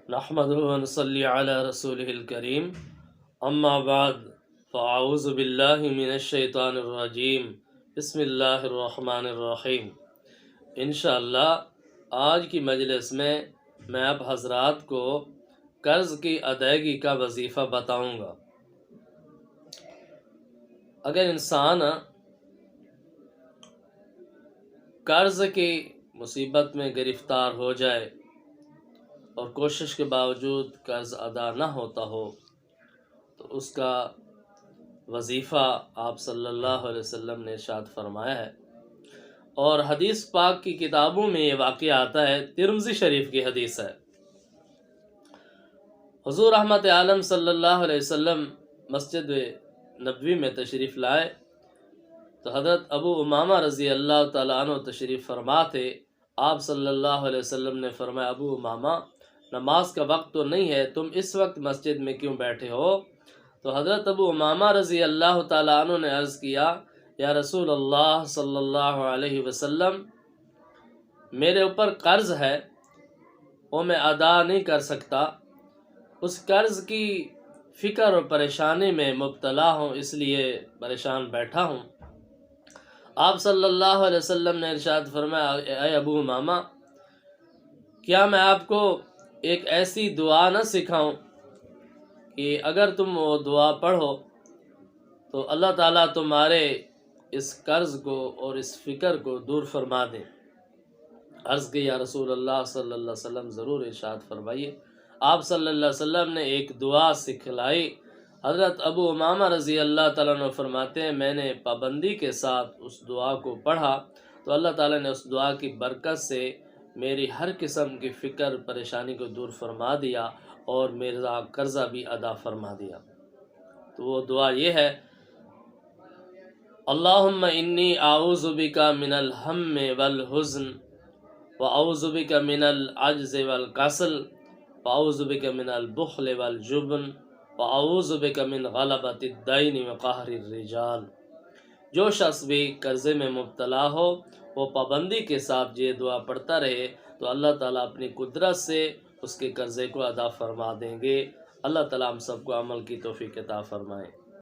نحمدہ و نصلی علی رسولہ الکریم اما بعد فاعوذ باللہ من الشیطان الرجیم بسم اللہ الرحمن الرحیم۔ انشاءاللہ آج کی مجلس میں آپ حضرات کو قرض کی ادائیگی کا وظیفہ بتاؤں گا۔ اگر انسان قرض کی مصیبت میں گرفتار ہو جائے اور کوشش کے باوجود قرض ادا نہ ہوتا ہو تو اس کا وظیفہ آپ صلی اللہ علیہ وسلم نے ارشاد فرمایا ہے، اور حدیث پاک کی کتابوں میں یہ واقعہ آتا ہے، ترمذی شریف کی حدیث ہے۔ حضور رحمت عالم صلی اللہ علیہ وسلم مسجد نبوی میں تشریف لائے تو حضرت ابو امامہ رضی اللہ تعالیٰ عنہ تشریف فرما تھے۔ آپ صلی اللہ علیہ وسلم نے فرمایا، ابو امامہ نماز کا وقت تو نہیں ہے، تم اس وقت مسجد میں کیوں بیٹھے ہو؟ تو حضرت ابو امامہ رضی اللہ تعالیٰ عنہ نے عرض کیا، یا رسول اللہ صلی اللہ علیہ وسلم، میرے اوپر قرض ہے، وہ میں ادا نہیں کر سکتا، اس قرض کی فکر اور پریشانی میں مبتلا ہوں، اس لیے پریشان بیٹھا ہوں۔ آپ صلی اللہ علیہ وسلم نے ارشاد فرمایا، اے ابو امامہ، کیا میں آپ کو ایک ایسی دعا نہ سکھاؤں کہ اگر تم وہ دعا پڑھو تو اللہ تعالیٰ تمہارے اس قرض کو اور اس فکر کو دور فرما دے؟ عرض کی، یا رسول اللہ صلی اللہ علیہ وسلم ضرور ارشاد فرمائیے۔ آپ صلی اللہ علیہ وسلم نے ایک دعا سکھلائی۔ حضرت ابو امامہ رضی اللہ تعالیٰ عنہ فرماتے ہیں، میں نے پابندی کے ساتھ اس دعا کو پڑھا تو اللہ تعالیٰ نے اس دعا کی برکت سے میری ہر قسم کی فکر پریشانی کو دور فرما دیا اور میرا قرضہ بھی ادا فرما دیا۔ تو وہ دعا یہ ہے، اللہم انی اعوذ بک من الہم والحزن واعوذ بک من العجز والکسل واعوذ بک من البخل والجبن واعوذ بک من غلبۃ الدین وقہر الرجال۔ جو شخص بھی قرضے میں مبتلا ہو وہ پابندی کے ساتھ یہ دعا پڑھتا رہے تو اللہ تعالیٰ اپنی قدرت سے اس کے قرضے کو ادا فرما دیں گے۔ اللہ تعالیٰ ہم سب کو عمل کی توفیق عطا فرمائے۔